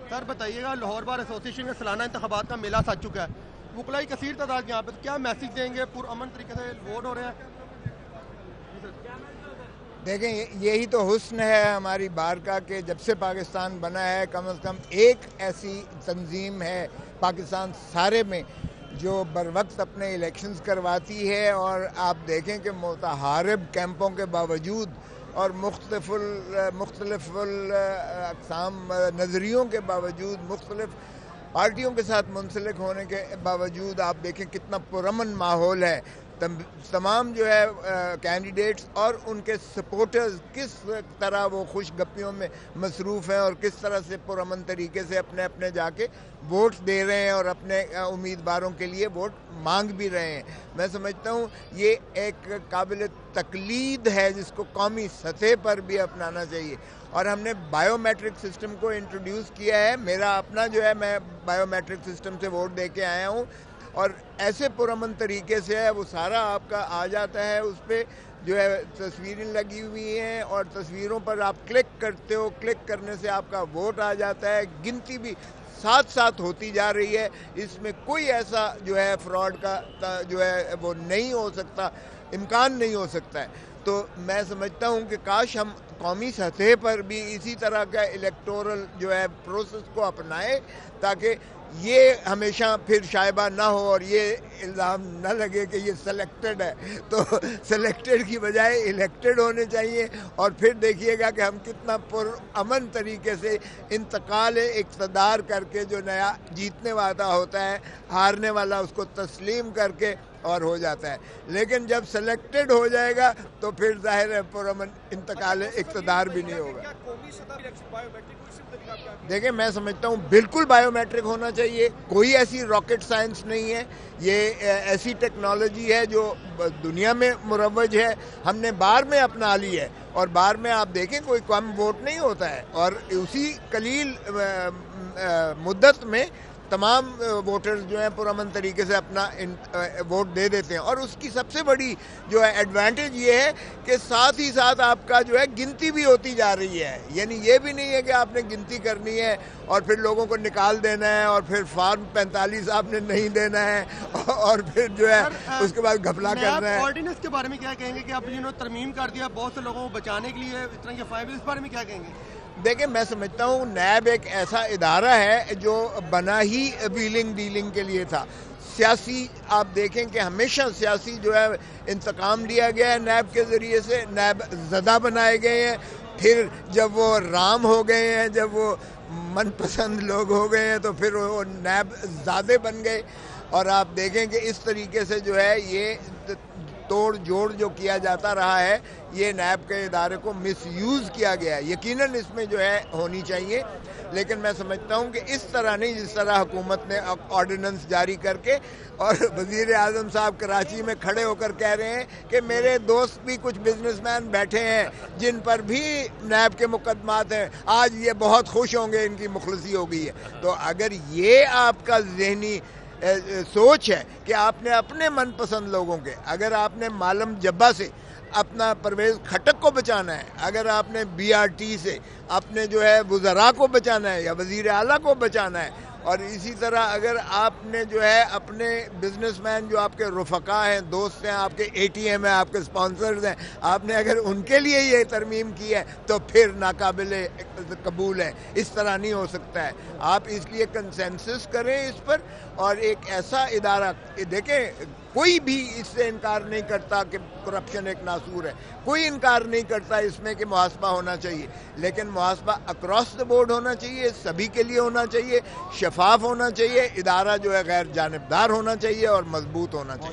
سر بتائیے گا، Lahore bar association کے سالانہ انتخابات کا میلہ سج چکا ہے، وکلاء کی کثیر تعداد یہاں پہ، کیا میسج دیں گے؟ پرامن طریقے سے ووٹ ہو رہے ہیں؟ دیکھیں یہی تو حسن ہے ہماری بار کا کہ جب سے پاکستان بنا ہے کم از کم ایک ایسی تنظیم ہے پاکستان سارے میں جو بر وقت اپنے الیکشنز کرواتی ہے، اور آپ دیکھیں کہ متحارب کیمپوں کے باوجود اور مختلف اقسام نظریوں کے باوجود، مختلف پارٹیوں کے ساتھ منسلک ہونے کے باوجود آپ دیکھیں کتنا پرامن ماحول ہے۔ تمام جو ہے کینڈیڈیٹس اور ان کے سپورٹرز کس طرح وہ خوش گپیوں میں مصروف ہیں اور کس طرح سے پرامن طریقے سے اپنے جا کے ووٹ دے رہے ہیں اور اپنے امیدواروں کے لیے ووٹ مانگ بھی رہے ہیں۔ میں سمجھتا ہوں یہ ایک قابل تقلید ہے جس کو قومی سطح پر بھی اپنانا چاہیے، اور ہم نے بائیو میٹرک سسٹم کو انٹروڈیوس کیا ہے۔ میرا اپنا جو ہے، میں بائیو میٹرک سسٹم سے ووٹ دے کے آیا ہوں، اور ایسے پرامن طریقے سے ہے وہ سارا آپ کا آ جاتا ہے، اس پہ جو ہے تصویریں لگی ہوئی ہیں اور تصویروں پر آپ کلک کرتے ہو، کلک کرنے سے آپ کا ووٹ آ جاتا ہے۔ گنتی بھی ساتھ ساتھ ہوتی جا رہی ہے، اس میں کوئی ایسا جو ہے فراڈ کا جو ہے وہ نہیں ہو سکتا، امکان نہیں ہو سکتا ہے۔ تو میں سمجھتا ہوں کہ کاش ہم قومی سطح پر بھی اسی طرح کا الیکٹورل جو ہے پروسیس کو اپنائے، تاکہ یہ ہمیشہ پھر شائبہ نہ ہو اور یہ الزام نہ لگے کہ یہ سلیکٹڈ ہے۔ تو سلیکٹڈ کی بجائے الیکٹڈ ہونے چاہیے، اور پھر دیکھیے گا کہ ہم کتنا پرامن طریقے سے انتقال اقتدار کر کے جو نیا جیتنے والا ہوتا ہے، ہارنے والا اس کو تسلیم کر کے اور ہو جاتا ہے۔ لیکن جب سلیکٹڈ ہو جائے گا تو پھر ظاہر ہے پرامن انتقال اقتدار بھی نہیں ہوگا۔ دیکھیں میں سمجھتا ہوں بالکل بائیو میٹرک ہونا چاہیے، کوئی ایسی راکٹ سائنس نہیں ہے، یہ ایسی ٹیکنالوجی ہے جو دنیا میں مروج ہے، ہم نے بار میں اپنا لی ہے، اور بار میں آپ دیکھیں کوئی کم ووٹ نہیں ہوتا ہے، اور اسی قلیل مدت میں تمام ووٹرز جو ہیں پرامن طریقے سے اپنا ووٹ دے دیتے ہیں۔ اور اس کی سب سے بڑی جو ہے ایڈوانٹیج یہ ہے کہ ساتھ ہی ساتھ آپ کا جو ہے گنتی بھی ہوتی جا رہی ہے، یعنی یہ بھی نہیں ہے کہ آپ نے گنتی کرنی ہے اور پھر لوگوں کو نکال دینا ہے اور پھر فارم 45 آپ نے نہیں دینا ہے اور پھر جو ہے اس کے بعد گھپلا کرنا ہے۔ آرڈیننس کے بارے میں کیا کہیں گے کہ اب انہوں نے ترمیم کر دیا بہت سے لوگوں کو بچانے کے لیے اس طرح کے فائدے، اس بارے میں کیا کہیں گے؟ دیکھیں میں سمجھتا ہوں نیب ایک ایسا ادارہ ہے جو بنا ہی ویلنگ ڈیلنگ کے لیے تھا۔ سیاسی آپ دیکھیں کہ ہمیشہ سیاسی جو ہے انتقام لیا گیا ہے نیب کے ذریعے سے، نیب زدہ بنائے گئے ہیں، پھر جب وہ رام ہو گئے ہیں، جب وہ من پسند لوگ ہو گئے ہیں تو پھر وہ نیب زادے بن گئے، اور آپ دیکھیں کہ اس طریقے سے جو ہے یہ توڑ جوڑ جو کیا جاتا رہا ہے، یہ نیب کے ادارے کو مس یوز کیا گیا ہے۔ یقیناً اس میں جو ہے ہونی چاہیے، لیکن میں سمجھتا ہوں کہ اس طرح نہیں جس طرح حکومت نے آرڈیننس جاری کر کے، اور وزیر اعظم صاحب کراچی میں کھڑے ہو کر کہہ رہے ہیں کہ میرے دوست بھی کچھ بزنس مین بیٹھے ہیں جن پر بھی نیب کے مقدمات ہیں، آج یہ بہت خوش ہوں گے، ان کی مخلصی ہو گئی ہے۔ تو اگر یہ آپ کا ذہنی سوچ ہے کہ آپ نے اپنے من پسند لوگوں کے، اگر آپ نے معلم جبہ سے اپنا پرویز کھٹک کو بچانا ہے، اگر آپ نے بی آر ٹی سے اپنے جو ہے وزراء کو بچانا ہے یا وزیر اعلیٰ کو بچانا ہے، اور اسی طرح اگر آپ نے جو ہے اپنے بزنس مین جو آپ کے رفقا ہیں، دوست ہیں، آپ کے اے ٹی ایم ہیں، آپ کے سپانسرز ہیں، آپ نے اگر ان کے لیے یہ ترمیم کی ہے تو پھر ناقابل قبول ہے۔ اس طرح نہیں ہو سکتا ہے۔ آپ اس لیے کنسنسس کریں اس پر، اور ایک ایسا ادارہ دیکھیں، کوئی بھی اس سے انکار نہیں کرتا کہ کرپشن ایک ناسور ہے، کوئی انکار نہیں کرتا اس میں کہ محاسبہ ہونا چاہیے، لیکن محاسبہ اکراس دی بورڈ ہونا چاہیے، سبھی کے لیے ہونا چاہیے، شفاف ہونا چاہیے، ادارہ جو ہے غیر جانبدار ہونا چاہیے اور مضبوط ہونا چاہیے۔